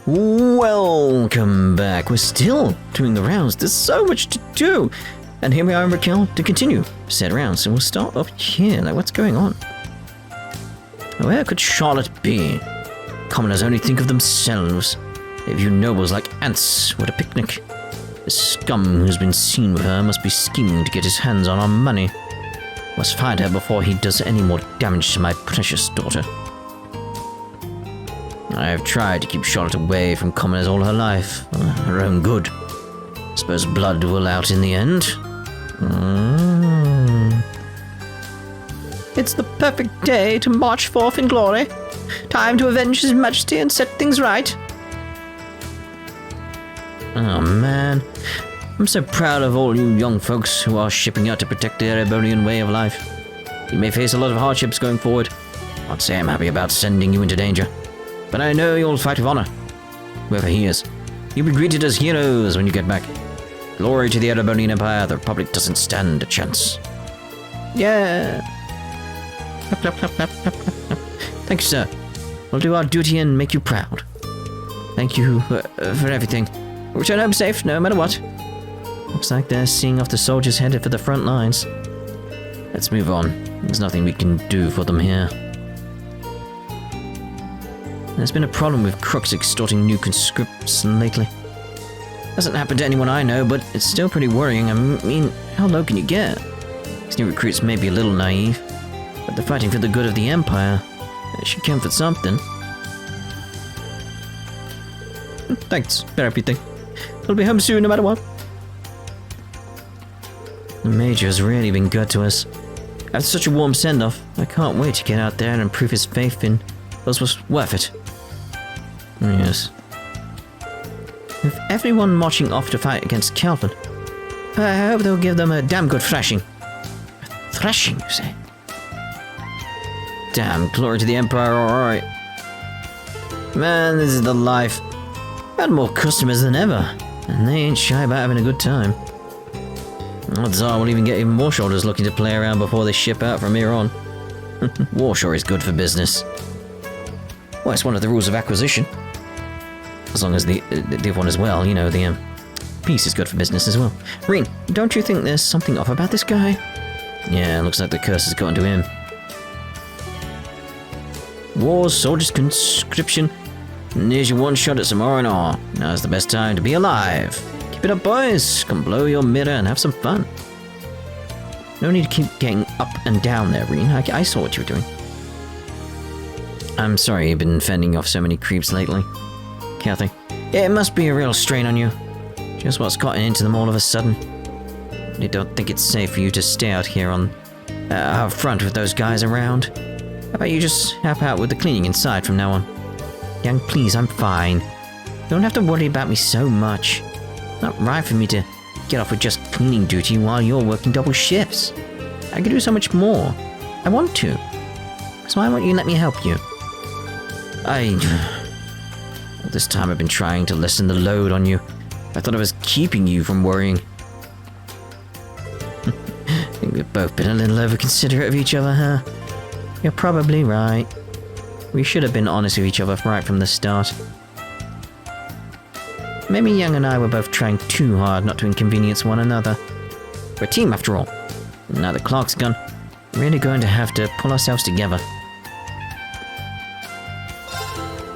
Welcome back. We're still doing the rounds. There's so much to do. And here we are in Raquel to continue said rounds. So we'll start up here. Like, what's going on? Where could Charlotte be? Commoners only think of themselves. They view nobles like ants at a picnic. The scum who's been seen with her must be scheming to get his hands on our money. Must find her before he does any more damage to my precious daughter. I have tried to keep Charlotte away from commoners all her life, for her own good. Suppose blood will out in the end. It's the perfect day to march forth in glory. Time to avenge His Majesty and set things right. Oh man, I'm so proud of all you young folks who are shipping out to protect the Erebonian way of life. You may face a lot of hardships going forward. I'd say I'm happy about sending you into danger. But I know you'll fight with honor, whoever he is. You'll be greeted as heroes when you get back. Glory to the Erebonian Empire, the Republic doesn't stand a chance. Yeah. Clap, clap, clap, clap, clap, clap. Thank you, sir. We'll do our duty and make you proud. Thank you for everything. Return home safe, no matter what. Looks like they're seeing off the soldiers headed for the front lines. Let's move on. There's nothing we can do for them here. There's been a problem with crooks extorting new conscripts lately. Hasn't happened to anyone I know, but it's still pretty worrying. I mean, how low can you get? These new recruits may be a little naive, but they're fighting for the good of the Empire. It should count for something. Thanks for everything. We'll be home soon no matter what. The Major's really been good to us. After such a warm send-off, I can't wait to get out there and prove his faith in us was worth it. Yes. With everyone marching off to fight against Calvard, I hope they'll give them a damn good thrashing. A thrashing, you say? Damn, glory to the Empire, alright. Man, this is the life. I've had more customers than ever, and they ain't shy about having a good time. Odds are we'll even get even more shoulders looking to play around before they ship out from here on. War sure is good for business. Well, it's one of the rules of acquisition. As long as the other one as well, you know, the peace is good for business as well. Rean, don't you think there's something off about this guy? Yeah, looks like the curse has gotten to him. War, soldiers, conscription. And here's your one shot at some R&R. Now's the best time to be alive. Keep it up, boys. Come blow your mirror and have some fun. No need to keep getting up and down there, Rean. I saw what you were doing. I'm sorry you've been fending off so many creeps lately. Kathy, it must be a real strain on you. Just what's gotten into them all of a sudden. You don't think it's safe for you to stay out here on out front with those guys around? How about you just help out with the cleaning inside from now on? Young, please, I'm fine. You don't have to worry about me so much. It's not right for me to get off with just cleaning duty while you're working double shifts. I can do so much more. I want to. So why won't you let me help you? All this time I've been trying to lessen the load on you. I thought I was keeping you from worrying. I think we've both been a little over-considerate of each other, huh? You're probably right. We should have been honest with each other right from the start. Maybe Young and I were both trying too hard not to inconvenience one another. We're a team after all. Now that Clark's gone, we're really going to have to pull ourselves together.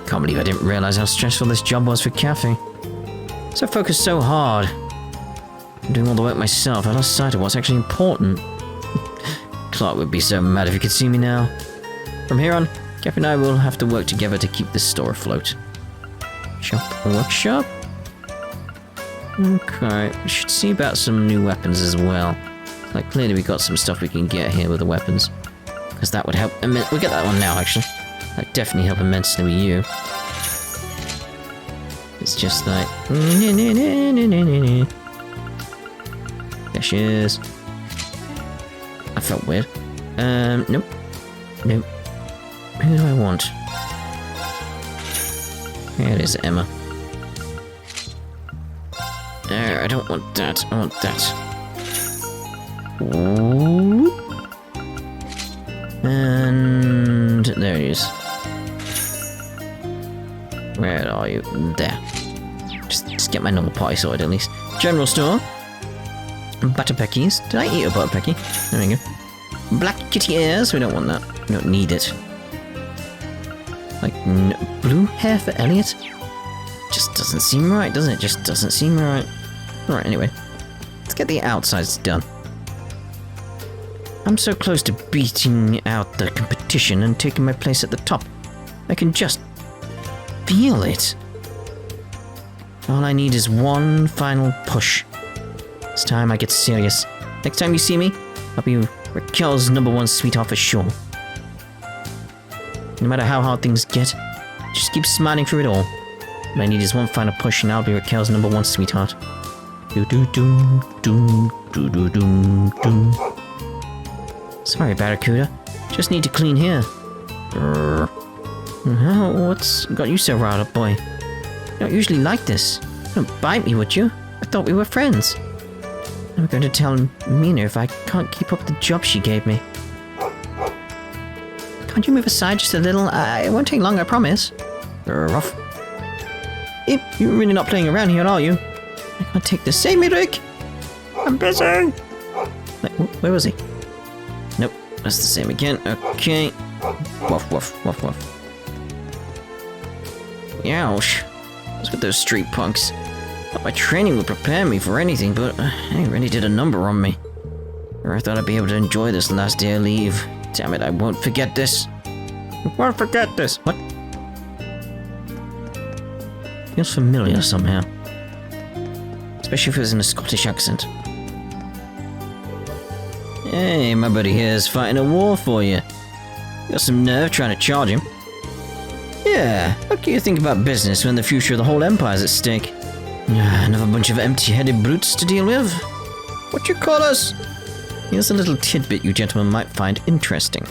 Can't believe I didn't realize how stressful this job was for Kathy. So focused so hard. I'm doing all the work myself. I lost sight of what's actually important. Clark would be so mad if he could see me now. From here on, Kathy and I will have to work together to keep this store afloat. Shop, workshop? Okay, we should see about some new weapons as well. Like, clearly we got some stuff we can get here with the weapons. Because that would help. We'll get that one now, actually. That'd definitely help immensely with you. It's just like... There she is. I felt weird. Nope. Nope. Who do I want? Here it is, Emma. There, I don't want that. I want that. Ooh. And there it is. Where are you? There. Just get my normal party sorted at least. General store. Butter peckies. Did I eat a butter pecky? There we go. Black kitty ears. We don't want that. We don't need it. Like, blue hair for Elliot? Just doesn't seem right, doesn't it? Just doesn't seem right. Alright, anyway. Let's get the outsides done. I'm so close to beating out the competition and taking my place at the top. I can just feel it. All I need is one final push. It's time I get serious. Next time you see me, I'll be Raquel's #1 sweetheart for sure. No matter how hard things get, just keep smiling through it all. All I need is one final push and I'll be Raquel's #1 sweetheart. Sorry, Barracuda. Just need to clean here. What's got you so riled up, boy? You don't usually like this. Don't bite me, would you? I thought we were friends. I'm going to tell Mina if I can't keep up the job she gave me. Can't you move aside just a little? It won't take long, I promise. Rough. You're really not playing around here, are you? I can't take this. Save me, Rick! I'm busy! Wait, where was he? Nope, that's the same again. Okay. Woof, woof, woof, woof. Youch. What's with those street punks? Thought my training would prepare me for anything, but they really did a number on me. Or I thought I'd be able to enjoy this last day of leave. Damn it, I won't forget this. I won't forget this. What? Feels familiar somehow. Especially if it was in a Scottish accent. Hey, my buddy here's fighting a war for you. Got some nerve trying to charge him. Yeah, what can you think about business when the future of the whole empire's at stake? Another bunch of empty-headed brutes to deal with. What you call us? Here's a little tidbit you gentlemen might find interesting.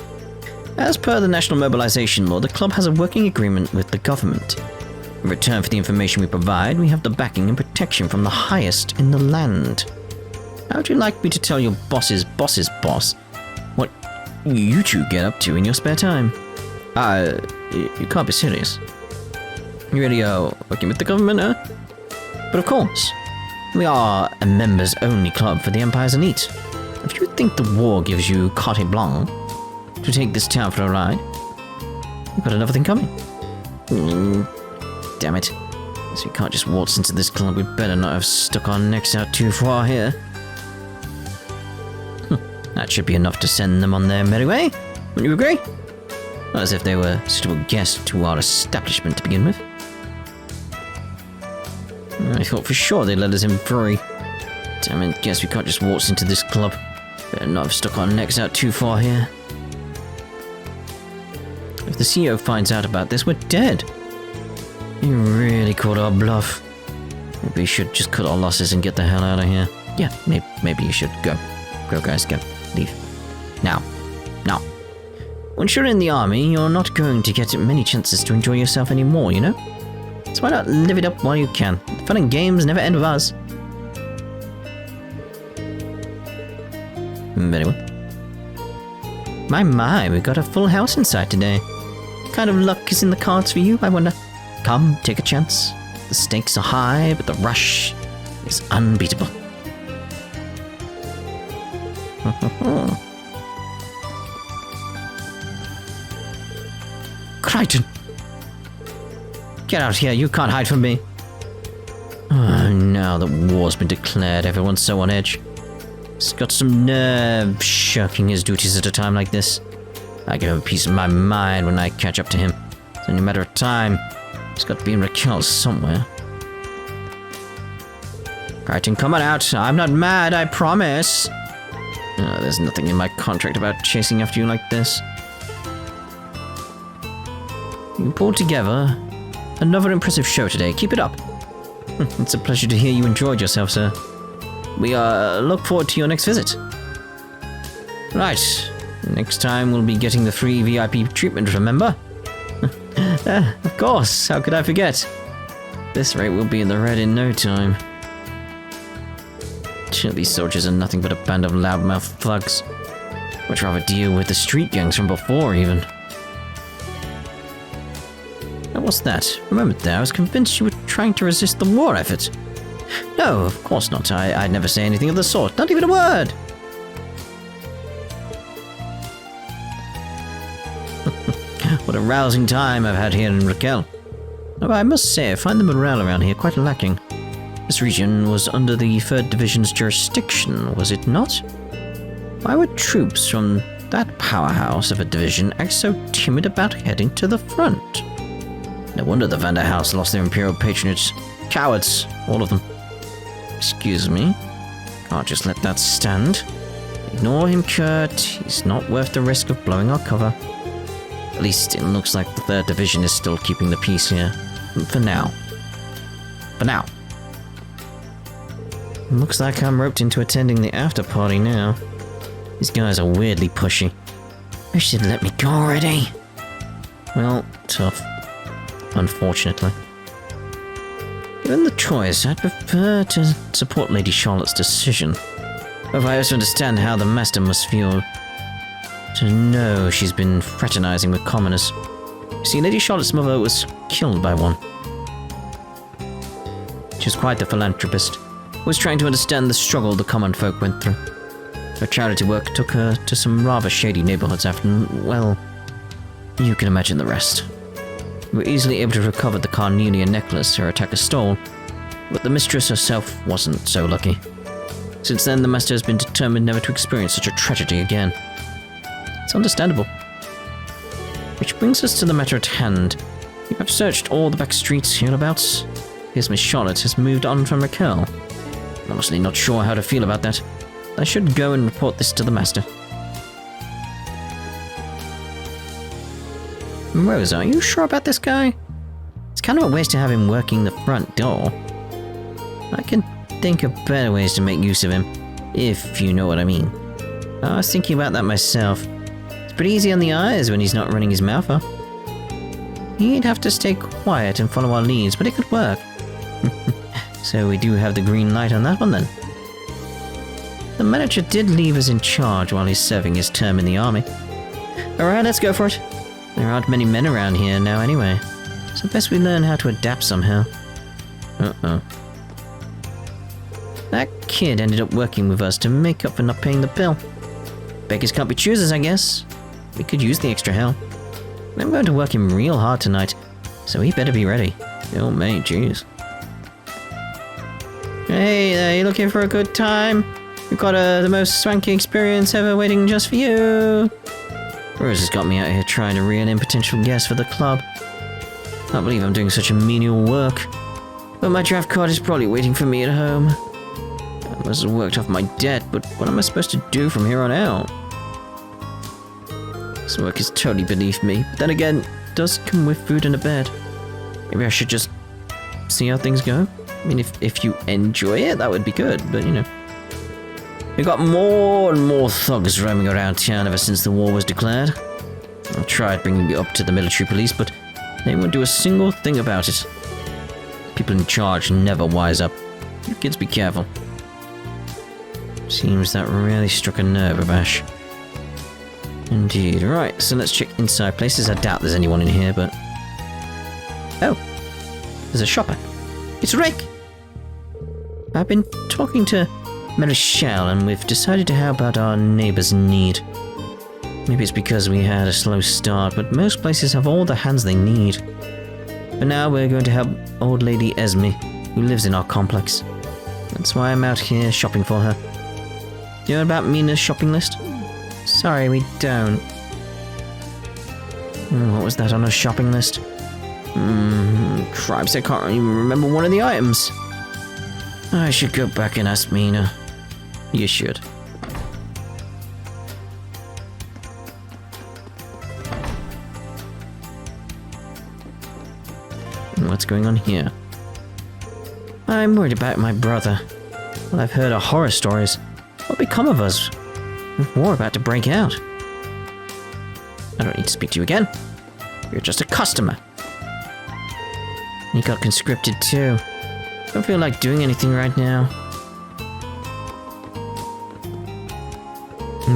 As per the National Mobilization Law, the club has a working agreement with the government. In return for the information we provide, we have the backing and protection from the highest in the land. How would you like me to tell your boss's boss's boss what you two get up to in your spare time? You can't be serious. You really are working with the government, huh? But of course, we are a members-only club for the Empire's elite. If you think the war gives you carte blanche to take this town for a ride, you've got another thing coming. Damn it. Guess we can't just waltz into this club. We'd better not have stuck our necks out too far here. That should be enough to send them on their merry way. Wouldn't you agree? Not as if they were suitable guests to our establishment to begin with. I thought for sure they'd let us in free. Damn it, guess we can't just waltz into this club. Better not have stuck our necks out too far here. If the CEO finds out about this, we're dead. He really called our bluff. Maybe we should just cut our losses and get the hell out of here. Yeah, maybe you should go. Go, guys, go. Leave. Now. Now. Once you're in the army, you're not going to get many chances to enjoy yourself anymore, you know? So why not live it up while you can? Fun and games never end with us. Very well. My, we got a full house inside today. What kind of luck is in the cards for you, I wonder? Come, take a chance. The stakes are high, but the rush is unbeatable. Crichton! Get out here, you can't hide from me. Oh, now that war's been declared, everyone's so on edge. He's got some nerve shirking his duties at a time like this. I give him a piece of my mind when I catch up to him. It's only a matter of time. He's got to be in Raquel somewhere. Crichton, come on out. I'm not mad, I promise. Oh, there's nothing in my contract about chasing after you like this. You pulled together another impressive show today. Keep it up. It's a pleasure to hear you enjoyed yourself, sir. We look forward to your next visit. Right. Next time we'll be getting the free VIP treatment, remember? Of course. How could I forget? This rate we'll be in the red in no time. Sure, these soldiers are nothing but a band of loudmouth thugs. Much rather deal with the street gangs from before, even. what's that? A moment there, I was convinced you were trying to resist the war effort. No, of course not. I'd never say anything of the sort. Not even a word! What a rousing time I've had here in Raquel. Oh, I must say, I find the morale around here quite lacking. This region was under the 3rd Division's jurisdiction, was it not? Why were troops from that powerhouse of a division act so timid about heading to the front? No wonder the Vander House lost their imperial patronage. Cowards, all of them. Excuse me. Can't just let that stand. Ignore him, Kurt. He's not worth the risk of blowing our cover. At least it looks like the 3rd Division is still keeping the peace here. For now. For now. Looks like I'm roped into attending the after party now. These guys are weirdly pushy. They should let me go already. Well, tough. Unfortunately. Given the choice, I'd prefer to support Lady Charlotte's decision. But I also understand how the Master must feel to know she's been fraternizing with commoners. You see, Lady Charlotte's mother was killed by one. She was quite the philanthropist, who was trying to understand the struggle the common folk went through. Her charity work took her to some rather shady neighborhoods after, well, you can imagine the rest. We were easily able to recover the Carnelia necklace her attacker stole, but the mistress herself wasn't so lucky. Since then, the Master has been determined never to experience such a tragedy again. It's understandable. Which brings us to the matter at hand. You have searched all the back streets hereabouts. Here's Miss Charlotte has moved on from Raquel. I'm honestly not sure how to feel about that. I should go and report this to the Master. Rose, are you sure about this guy? It's kind of a waste to have him working the front door. I can think of better ways to make use of him, if you know what I mean. I was thinking about that myself. It's pretty easy on the eyes when he's not running his mouth off. He'd have to stay quiet and follow our leads, but it could work. So we do have the green light on that one then. The manager did leave us in charge while he's serving his term in the army. Alright, let's go for it. There aren't many men around here now anyway, so best we learn how to adapt somehow. Uh-oh. That kid ended up working with us to make up for not paying the bill. Beggars can't be choosers, I guess. We could use the extra help. I'm going to work him real hard tonight, so he better be ready. Oh mate, jeez. Hey there, you looking for a good time? We've got the most swanky experience ever waiting just for you. Rose has got me out here trying to reel in potential guests for the club. Can't believe I'm doing such a menial work. But my draft card is probably waiting for me at home. I must have worked off my debt, but what am I supposed to do from here on out? This work is totally beneath me, but then again, it does come with food and a bed. Maybe I should just see how things go. I mean, if you enjoy it, that would be good, but you know. We've got more and more thugs roaming around town ever since the war was declared. I tried bringing it up to the military police, but they won't do a single thing about it. People in charge never wise up. You kids be careful. Seems that really struck a nerve, Abash. Indeed. Right, so let's check inside places. I doubt there's anyone in here, but... Oh! There's a shopper. It's Rick! I've been talking to Marichelle, and we've decided to help out our neighbor's need. Maybe it's because we had a slow start, but most places have all the hands they need. But now we're going to help old lady Esme, who lives in our complex. That's why I'm out here shopping for her. You know about Mina's shopping list? Sorry, we don't. What was that on her shopping list? Cripes, I can't even remember one of the items. I should go back and ask Mina. You should. What's going on here? I'm worried about my brother. Well, I've heard horror stories. What'll become of us? With war about to break out. I don't need to speak to you again. You're just a customer. You got conscripted too. Don't feel like doing anything right now.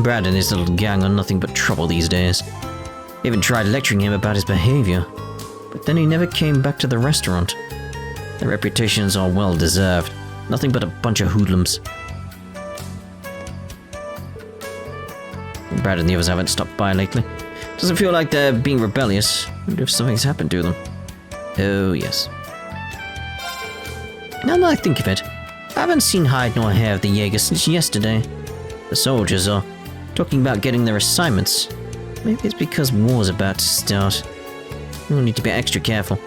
Brad and his little gang are nothing but trouble these days. Even tried lecturing him about his behavior. but then he never came back to the restaurant. Their reputations are well deserved. Nothing but a bunch of hoodlums. Brad and the others haven't stopped by lately. Doesn't feel like they're being rebellious. I wonder if something's happened to them. Oh, yes. Now that I think of it, I haven't seen hide nor hair of the Jaeger since yesterday. The soldiers are talking about getting their assignments. Maybe it's because war's about to start. We'll need to be extra careful.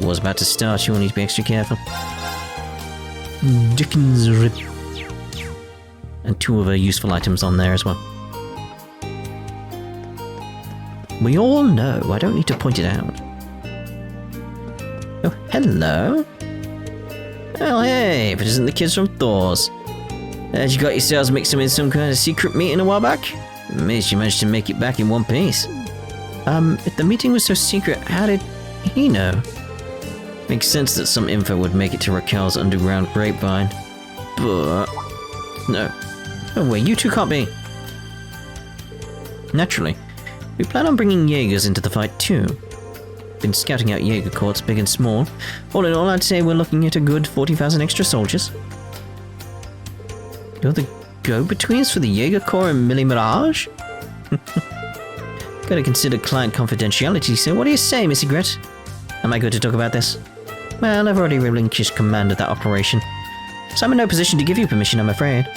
War's about to start, you'll need to be extra careful. Dickens rip. And 2 other useful items on there as well. We all know, I don't need to point it out. Oh, hello? Oh, hey, if it isn't the kids from Thor's. You got yourselves mixed up in some kind of secret meeting a while back? Amazed you managed to make it back in one piece. If the meeting was so secret, how did he know? Makes sense that some info would make it to Raquel's underground grapevine. But... no. No way, you two can't be. Naturally. We plan on bringing Jaegers into the fight too. Been scouting out Jaeger courts big and small. All in all, I'd say we're looking at a good 40,000 extra soldiers. You're the go-betweens for the Jaeger Corps and Millie Mirage? Gotta consider client confidentiality, so what do you say, Missy Gret? Am I good to talk about this? Well, I've already relinquished command of that operation, so I'm in no position to give you permission, I'm afraid.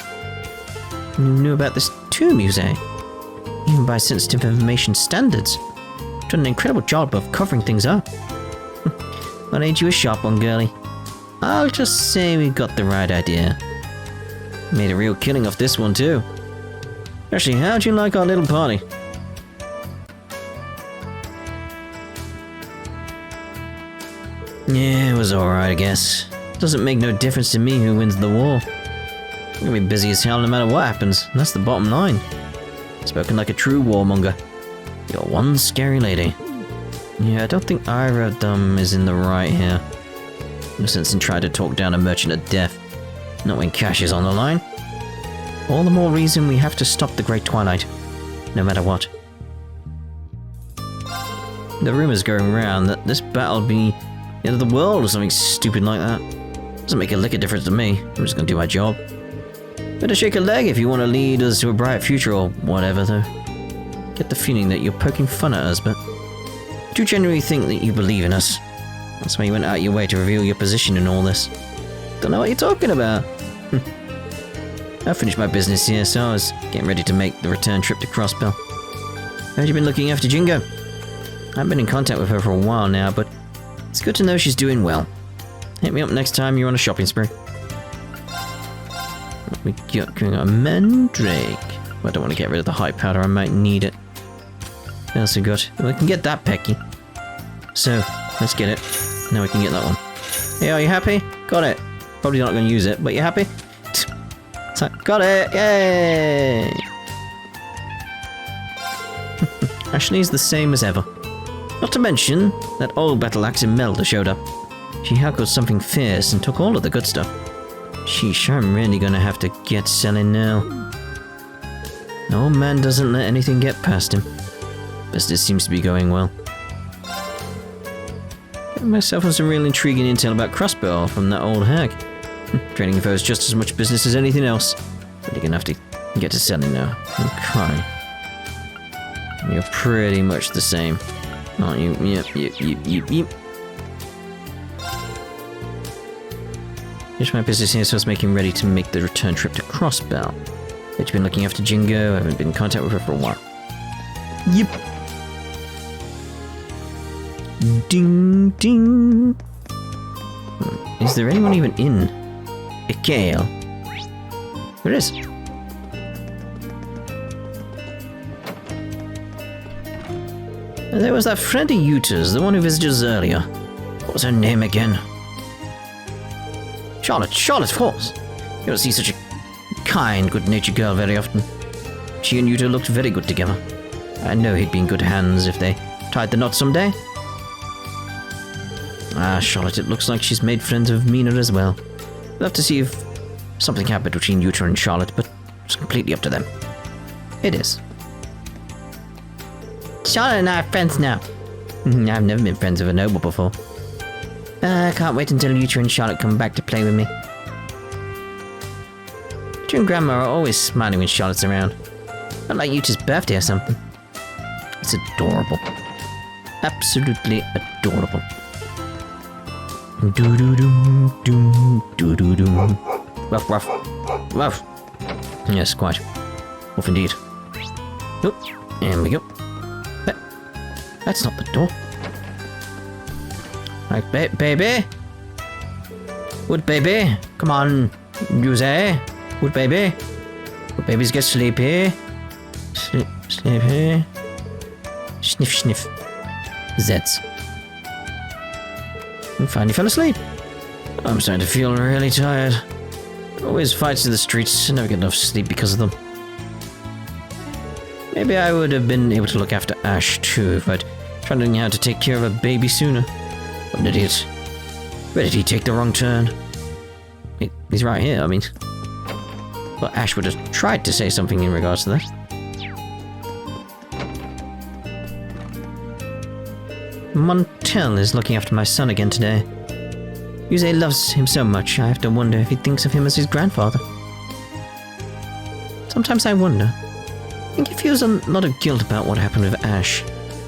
You knew about this too, Muse? Even by sensitive information standards. Done an incredible job of covering things up. Well, ain't you a sharp one, girlie? I'll just say we got the right idea. Made a real killing off this one, too. Actually, how'd you like our little party? Yeah, it was alright, I guess. Doesn't make no difference to me who wins the war. I'm gonna be busy as hell no matter what happens, and that's the bottom line. Spoken like a true warmonger. You're one scary lady. Yeah, I don't think either of them is in the right here. No sense in trying to talk down a merchant of death. Not when cash is on the line. All the more reason we have to stop the Great Twilight. No matter what. The rumors going around that this battle'll be the end of the world or something stupid like that. Doesn't make a lick of difference to me. I'm just gonna do my job. Better shake a leg if you want to lead us to a bright future or whatever, though. Get the feeling that you're poking fun at us, but I do genuinely think that you believe in us. That's why you went out your way to reveal your position in all this. Don't know what you're talking about. I finished my business here, so I was getting ready to make the return trip to Crossbell. Heard you've been looking after Jingo. I've been in contact with her for a while now, but it's good to know she's doing well. Hit me up next time you're on a shopping spree. We got a mandrake. Well, I don't want to get rid of the high powder, I might need it. What else we got? Well, we can get that Pecky. So, let's get it. Now we can get that one. Hey, are you happy? Got it. Probably not going to use it, but you happy? Got it! Yay! Ashley's the same as ever. Not to mention that old battle axe Imelda showed up. She hackled something fierce and took all of the good stuff. Sheesh, I'm really gonna have to get selling now. The old man doesn't let anything get past him. Business seems to be going well. Got myself on some real intriguing intel about Crossbow from that old hag. Trading info is just as much business as anything else. But you're gonna have to get to selling now. Okay. You're pretty much the same, aren't you? Yep. Finish my business here, so I was making ready to make the return trip to Crossbell. You've been looking after Jingo, I haven't been in contact with her for a while. Yep. Ding, ding. Is there anyone even in Raquel? There is. And there was that friend of Utah's, the one who visited us earlier. What was her name again? Charlotte, of course. You don't see such a kind, good-natured girl very often. She and Yuta looked very good together. I know he'd be in good hands if they tied the knot someday. Ah, Charlotte, it looks like she's made friends with Mina as well. We'll have to see if something happened between Yuta and Charlotte, but it's completely up to them. It is. Charlotte and I are friends now. I've never been friends with a noble before. I can't wait until Lucha and Charlotte come back to play with me. Lucha and Grandma are always smiling when Charlotte's around. Not like Lucha's birthday or something. It's adorable. Absolutely adorable. Do-do-do-do-do-do-do. Ruff, ruff. Ruff. Yes, quite. Off indeed. Oh, there we go. That's not the door. Like, baby? Wood baby? Come on, Jose. Wood baby? Wood babies get sleepy. Sleepy. Sniff, sniff. Zeds. And finally fell asleep. I'm starting to feel really tired. Always fights in the streets, never get enough sleep because of them. Maybe I would have been able to look after Ash too if I'd tried to learn how to take care of a baby sooner. What an idiot. Where did he take the wrong turn? He's right here, I mean. Well, Ash would have tried to say something in regards to that. Montel is looking after my son again today. Yusei loves him so much, I have to wonder if he thinks of him as his grandfather. Sometimes I wonder. I think he feels a lot of guilt about what happened with Ash.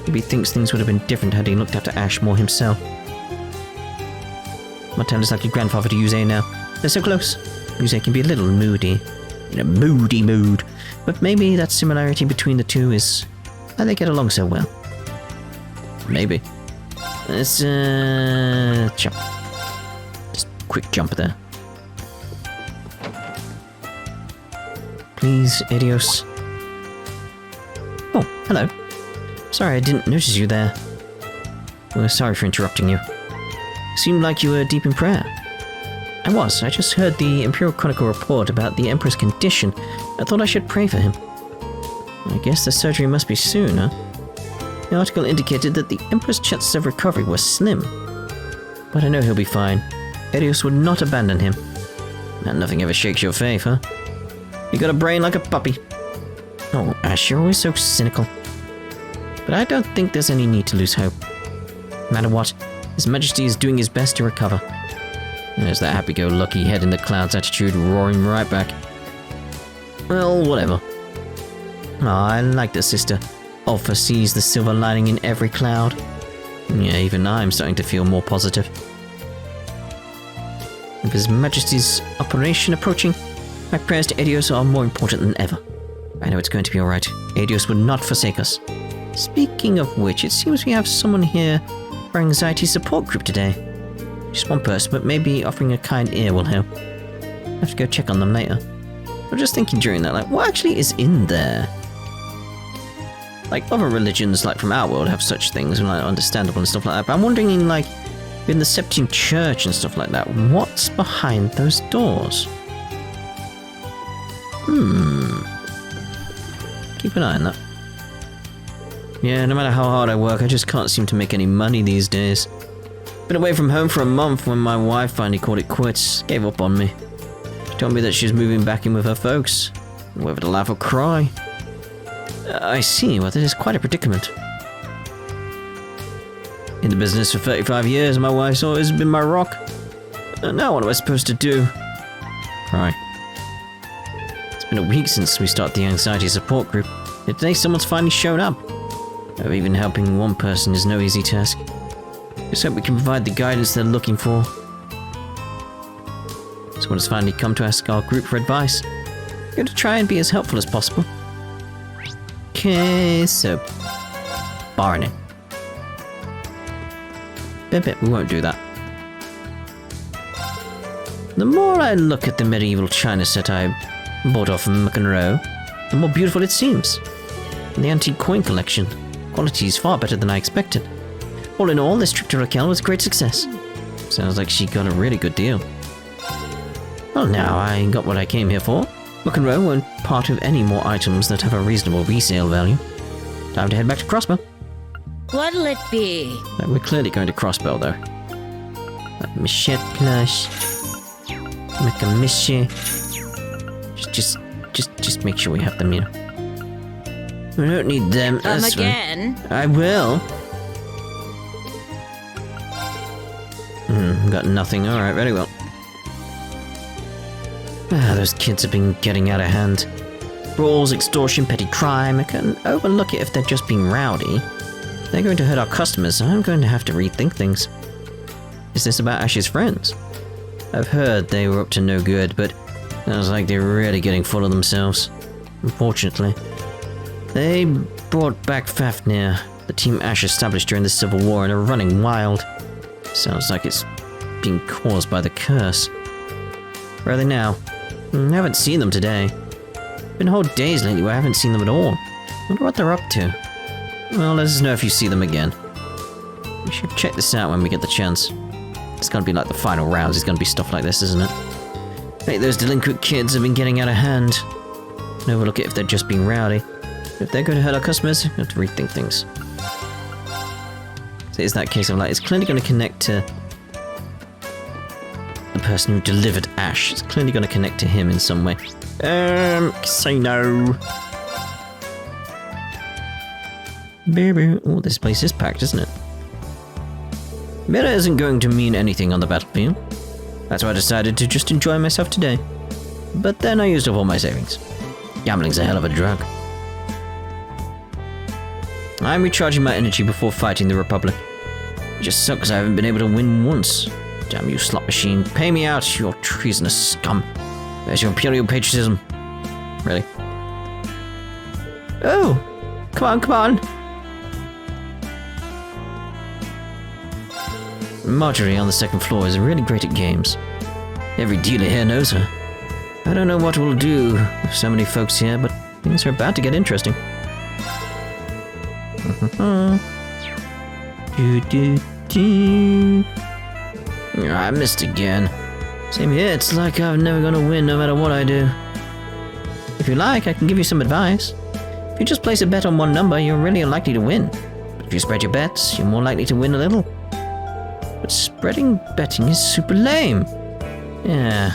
Maybe he thinks things would have been different had he looked after Ash more himself. Montel is like a grandfather to Yusei now. They're so close. Yusei can be a little moody. In a moody mood. But maybe that similarity between the two is how they get along so well. Maybe. Let's, jump. Just quick jump there. Please, Adios. Oh, hello. Sorry, I didn't notice you there. Well, sorry for interrupting you. Seemed like you were deep in prayer. I was. I just heard the Imperial Chronicle report about the Emperor's condition. I thought I should pray for him. I guess the surgery must be soon, huh? The article indicated that the Emperor's chances of recovery were slim. But I know he'll be fine. Erios would not abandon him. And nothing ever shakes your faith, huh? You got a brain like a puppy. Oh, Ash, you're always so cynical. But I don't think there's any need to lose hope. No matter what, His Majesty is doing his best to recover. There's that happy-go-lucky head in the clouds attitude roaring right back. Well, whatever. Oh, I like that sister. Alpha sees the silver lining in every cloud. Yeah, even I'm starting to feel more positive. With His Majesty's operation approaching, my prayers to Adios are more important than ever. I know it's going to be alright. Adios would not forsake us. Speaking of which, it seems we have someone here for our anxiety support group today. Just one person, but maybe offering a kind ear will help. I'll have to go check on them later. I was just thinking during that, like, what actually is in there? Like, other religions, like, from our world have such things, and, like, understandable and stuff like that, but I'm wondering in, like, in the Septine Church and stuff like that, what's behind those doors? Keep an eye on that. Yeah, no matter how hard I work, I just can't seem to make any money these days. Been away from home for a month when my wife finally called it quits. Gave up on me. She told me that she's moving back in with her folks. Whether to laugh or cry. I see, well, that is quite a predicament. In the business for 35 years, my wife's always been my rock. Now what am I supposed to do? Cry. It's been a week since we started the anxiety support group. Yet today someone's finally shown up. Even helping one person is no easy task. Just hope we can provide the guidance they're looking for. Someone has finally come to ask our group for advice. I'm going to try and be as helpful as possible. Okay, so... barring it. Bet we won't do that. The more I look at the medieval china set I bought off McEnroe, the more beautiful it seems. And the antique coin collection. Quality is far better than I expected. All in all, this trip to Raquel was a great success. Sounds like she got a really good deal. Well, now I got what I came here for. McEnroe won't part with any more items that have a reasonable resale value. Time to head back to Crossbow. What'll it be? We're clearly going to Crossbow, though. Machette plush. Make a mission. Just make sure we have them, you know. We don't need them. Come again? I will. Nothing. Got nothing. Alright, very well. Those kids have been getting out of hand. Brawls, extortion, petty crime. I can overlook it if they're just being rowdy. They're going to hurt our customers, I'm going to have to rethink things. Is this about Ash's friends? I've heard they were up to no good, but sounds like they're really getting full of themselves. Unfortunately. They brought back Fafnir, the team Ash established during the Civil War, and are running wild. Sounds like it's being caused by the curse. Where are they now? I haven't seen them today. Been whole days lately where I haven't seen them at all. Wonder what they're up to. Well, let us know if you see them again. We should check this out when we get the chance. It's gonna be like the final rounds, it's gonna be stuff like this, isn't it? Hey, those delinquent kids have been getting out of hand. Overlook it if they're just being rowdy. If they're going to hurt our customers, we have to rethink things. So it's that case of like, it's clearly going to connect to the person who delivered Ash. It's clearly going to connect to him in some way. Say no. Baby. Oh, this place is packed, isn't it? Meta isn't going to mean anything on the battlefield. That's why I decided to just enjoy myself today. But then I used up all my savings. Gambling's a hell of a drug. I'm recharging my energy before fighting the Republic. It just sucks I haven't been able to win once. Damn you, slot machine. Pay me out, you treasonous scum. There's your imperial patriotism. Really? Oh! Come on, come on! Marjorie on the second floor is really great at games. Every dealer here knows her. I don't know what we'll do with so many folks here, but things are about to get interesting. I missed again. Same here, it's like I'm never gonna win no matter what I do. If you like, I can give you some advice. If you just place a bet on one number, you're really unlikely to win. But if you spread your bets, you're more likely to win a little. But spreading betting is super lame. Yeah,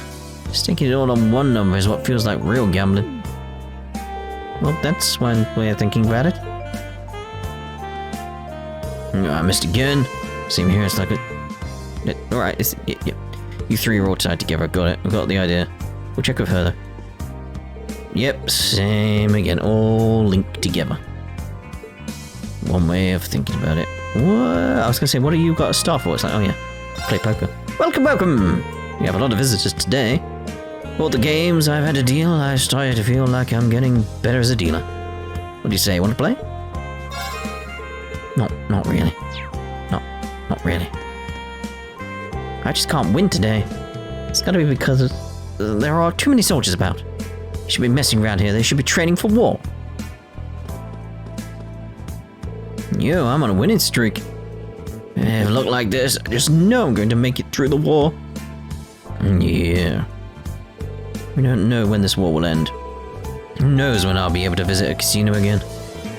sticking it all on one number is what feels like real gambling. Well, that's one way of thinking about it. I missed again. Same here, it's like a... Alright, yeah. You three are all tied together, got it. I got the idea. We'll check with her though. Yep, same again, all linked together. One way of thinking about it. What? I was gonna say, what have you got a star for? It's like, oh yeah, play poker. Welcome, welcome! We have a lot of visitors today. All the games I've had to deal, I started to feel like I'm getting better as a dealer. What do you say, want to play? Not really. Not really. I just can't win today. It's gotta be because there are too many soldiers about. They should be messing around here, they should be training for war. Yo, I'm on a winning streak. If it looked like this, I just know I'm going to make it through the war. Yeah. We don't know when this war will end. Who knows when I'll be able to visit a casino again.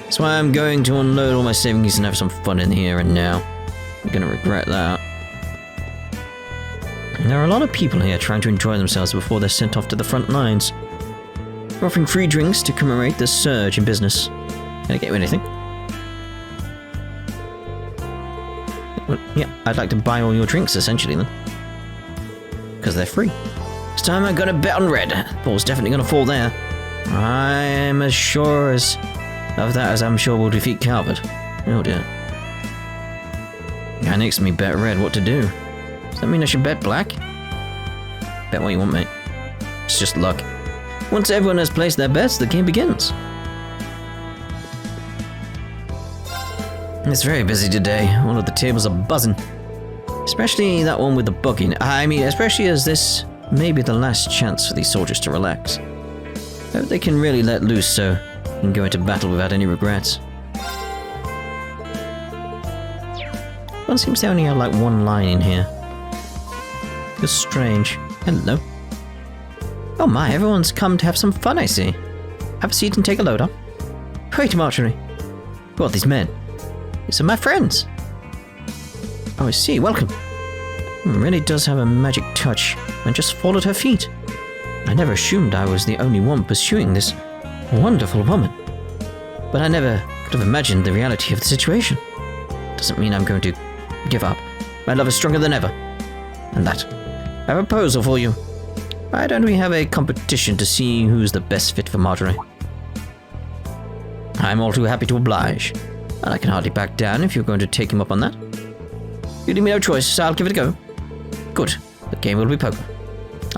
That's why I'm going to unload all my savings and have some fun in here and now. I'm gonna regret that. There are a lot of people here trying to enjoy themselves before they're sent off to the front lines. We're offering free drinks to commemorate the surge in business. Can I get you anything? Well, yeah, I'd like to buy all your drinks, essentially, then. Because they're free. This time I'm gonna bet on red. Ball's definitely gonna fall there. I'm as sure of that as I'm sure we'll defeat Calvard. Oh dear. Guy next to me bet red, what to do? Does that mean I should bet black? Bet what you want, mate. It's just luck. Once everyone has placed their bets, the game begins. It's very busy today. All of the tables are buzzing. Especially that one with the booking. I mean, especially as this may be the last chance for these soldiers to relax. I hope they can really let loose so they can go into battle without any regrets. One seems to only have like one line in here. Feels strange. Hello. Oh my, everyone's come to have some fun, I see. Have a seat and take a load up. Wait, Marjorie. Who are these men? These are my friends. Oh, I see. Welcome. Really does have a magic touch, and just fall at her feet. I never assumed I was the only one pursuing this wonderful woman. But I never could have imagined the reality of the situation. Doesn't mean I'm going to give up. My love is stronger than ever. and that. I have a proposal for you. Why don't we have a competition to see who's the best fit for Marjorie? I'm all too happy to oblige, and I can hardly back down if you're going to take him up on that. You leave me no choice, so I'll give it a go. Good. The game will be poker.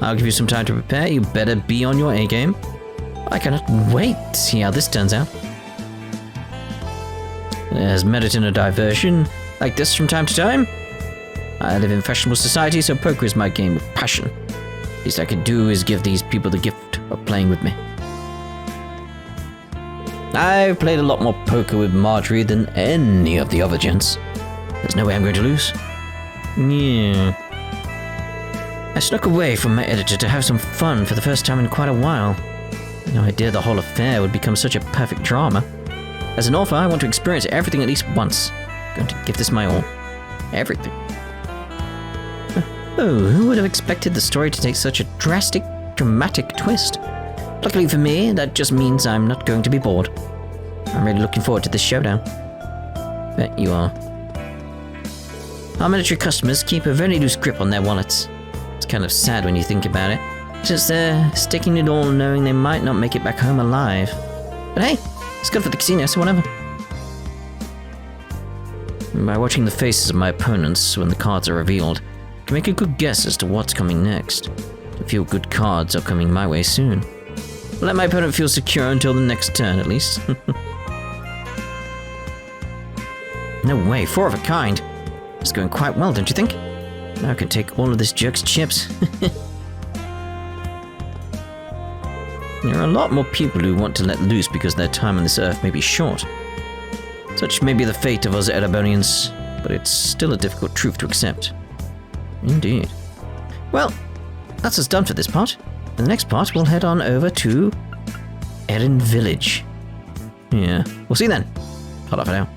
I'll give you some time to prepare. You better be on your A game. I cannot wait to see how this turns out. There's merit in a diversion like this from time to time. I live in fashionable society, so poker is my game with passion. Least I can do is give these people the gift of playing with me. I've played a lot more poker with Marjorie than any of the other gents. There's no way I'm going to lose. Yeah. I snuck away from my editor to have some fun for the first time in quite a while. No idea the whole affair would become such a perfect drama. As an author, I want to experience everything at least once. I'm going to give this my all. Everything. Oh, who would have expected the story to take such a drastic, dramatic twist? Luckily for me, that just means I'm not going to be bored. I'm really looking forward to this showdown. Bet you are. Our military customers keep a very loose grip on their wallets. It's kind of sad when you think about it, since they're sticking it all knowing they might not make it back home alive. But hey, it's good for the casino, so whatever. By watching the faces of my opponents when the cards are revealed, I can make a good guess as to what's coming next. A few good cards are coming my way soon. I'll let my opponent feel secure until the next turn, at least. No way, 4 of a kind. It's going quite well, don't you think? Now I can take all of this jerk's chips. There are a lot more people who want to let loose because their time on this earth may be short. Such may be the fate of us Erebonians, but it's still a difficult truth to accept. Indeed. Well, that's us done for this part. In the next part, we'll head on over to Erin Village. Yeah, we'll see you then. Hold up for now.